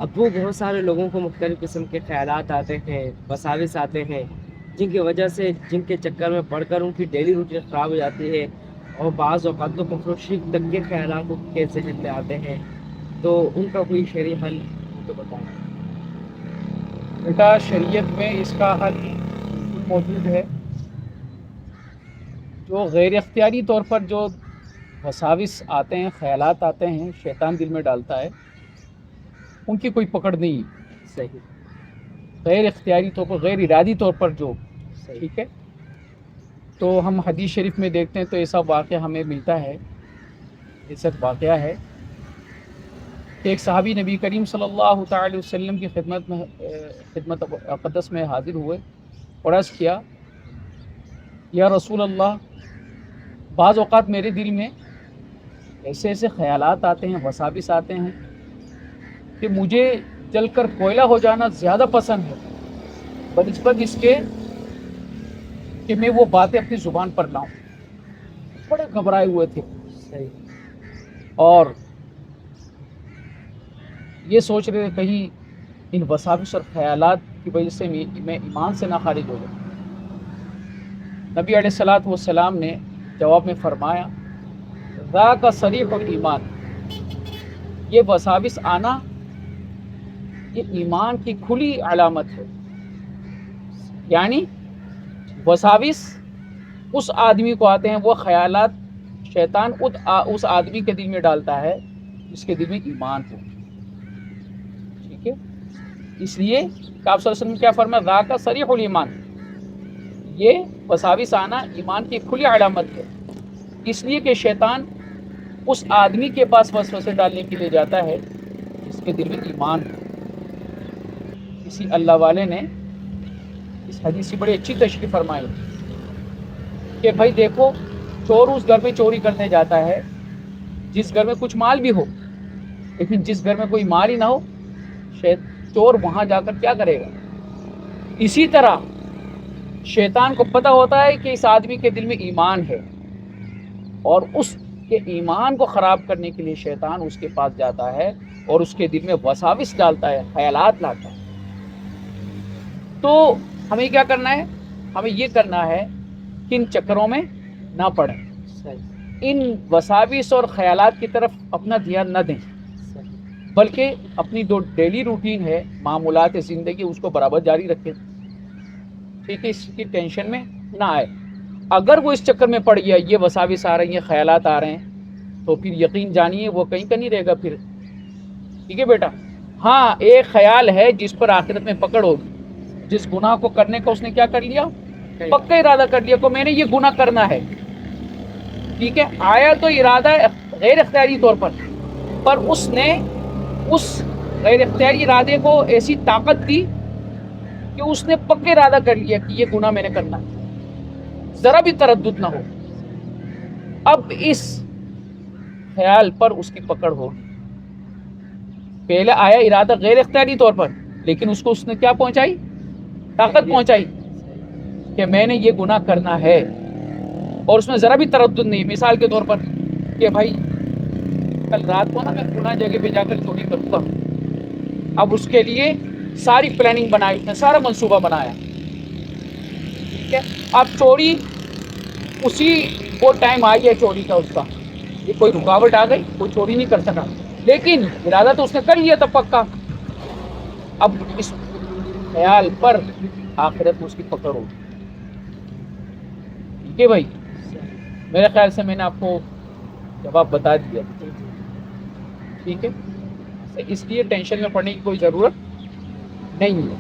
اب وہ بہت سارے لوگوں کو مختلف قسم کے خیالات آتے ہیں، وساوس آتے ہیں، جن کی وجہ سے، جن کے چکر میں پڑھ کر ان کی ڈیلی روٹین خراب ہو جاتی ہے، اور بعض اوقات تو کفر و شرک تک کے خیالات ان کے ذہن میں آتے ہیں، تو ان کا کوئی شرعی حل تو بتائیں۔ بیٹا شریعت میں اس کا حل موجود ہے۔ جو غیر اختیاری طور پر جو وساوس آتے ہیں، خیالات آتے ہیں، شیطان دل میں ڈالتا ہے، ان کی کوئی پکڑ نہیں ہے۔ صحیح غیر اختیاری طور پر، غیر ارادی طور پر جو، صحیح ٹھیک ہے، تو ہم حدیث شریف میں دیکھتے ہیں تو ایسا واقعہ ہمیں ملتا ہے، ایسا واقعہ ہے کہ ایک صحابی نبی کریم صلی اللہ تعالی وسلم کی خدمت اقدس میں حاضر ہوئے اور عرض کیا، یا رسول اللہ، بعض اوقات میرے دل میں ایسے ایسے خیالات آتے ہیں، وساوس آتے ہیں کہ مجھے جل کر کوئلہ ہو جانا زیادہ پسند ہے بنسبت اس کے کہ میں وہ باتیں اپنی زبان پر لاؤں۔ بڑے گھبرائے ہوئے تھے صحیح اور یہ سوچ رہے تھے کہیں ان وساوس اور خیالات کی وجہ سے میں ایمان سے نہ خارج ہو جاؤں۔ نبی علیہ الصلاۃ والسلام نے جواب میں فرمایا، ذاک صریح الایمان، یہ وساوس آنا یہ ایمان کی کھلی علامت ہے۔ یعنی وساوس اس آدمی کو آتے ہیں، وہ خیالات شیطان اس آدمی کے دل میں ڈالتا ہے جس کے دل میں ایمان ہو، ٹھیک ہے۔ اس لیے کہ آپ صلی اللہ علیہ وسلم کیا فرمایا، ذاک صریح الایمان، یہ وساوس آنا ایمان کی کھلی علامت ہے۔ اس لیے کہ شیطان اس آدمی کے پاس وسوسے ڈالنے کے لیے جاتا ہے جس کے دل میں ایمان ہے۔ کسی اللہ والے نے اس حدیث کی بڑی اچھی تشریح فرمائی کہ بھائی دیکھو، چور اس گھر میں چوری کرنے جاتا ہے جس گھر میں کچھ مال بھی ہو، لیکن جس گھر میں کوئی مال ہی نہ ہو، چور وہاں جا کر کیا کرے گا؟ اسی طرح شیطان کو پتہ ہوتا ہے کہ اس آدمی کے دل میں ایمان ہے، اور اس کے ایمان کو خراب کرنے کے لیے شیطان اس کے پاس جاتا ہے اور اس کے دل میں وساوس ڈالتا ہے، خیالات لاتا ہے۔ تو ہمیں کیا کرنا ہے؟ ہمیں یہ کرنا ہے کہ ان چکروں میں نہ پڑیں، صحیح ان وساوس اور خیالات کی طرف اپنا دھیان نہ دیں، صحیح بلکہ اپنی جو ڈیلی روٹین ہے، معمولات زندگی، اس کو برابر جاری رکھیں، ٹھیک ہے، اس کی ٹینشن میں نہ آئے۔ اگر وہ اس چکر میں پڑ گیا، یہ وساوس آ رہی ہیں، خیالات آ رہے ہیں، تو پھر یقین جانیے وہ کہیں کا نہیں رہے گا پھر، ٹھیک ہے بیٹا۔ ہاں، ایک خیال ہے جس پر آخرت میں پکڑ ہوگی، جس گناہ کو کرنے کا اس نے کیا کر لیا، پکا ارادہ کر لیا کہ میں نے یہ گناہ کرنا ہے، ٹھیک ہے، آیا تو ارادہ غیر اختیاری طور پر اس نے اس غیر اختیاری ارادے کو ایسی طاقت دی کہ اس نے پکا ارادہ کر لیا کہ یہ گناہ میں نے کرنا ہے، ذرا بھی تردد نہ ہو۔ اب اس خیال پر اس کی پکڑ ہوگی۔ پہلے آیا ارادہ غیر اختیاری طور پر، لیکن اس کو اس نے کیا پہنچائی، طاقت پہنچائی کہ میں نے یہ گناہ کرنا ہے، اور اس میں ذرا بھی تردد نہیں۔ مثال کے طور پر کہ بھائی کل رات کو نا میں فلاں جگہ پہ جا کر چوری کروں گا، اب اس کے لیے ساری پلاننگ بنائی، اس نے سارا منصوبہ بنایا، ٹھیک ہے۔ اب چوری اسی وہ ٹائم آئی ہے چوری کا، اس کا یہ کوئی رکاوٹ آ گئی، کوئی چوری نہیں کر سکا، لیکن ارادہ تو اس نے کر لیا تھا پکا۔ اب اس خیال پر آخرت میں اس کی پکڑ ہوگی، ٹھیک ہے بھائی۔ میرے خیال سے میں نے آپ کو جواب بتا دیا، ٹھیک ہے۔ اس لیے ٹینشن میں پڑنے کی کوئی ضرورت نہیں ہے۔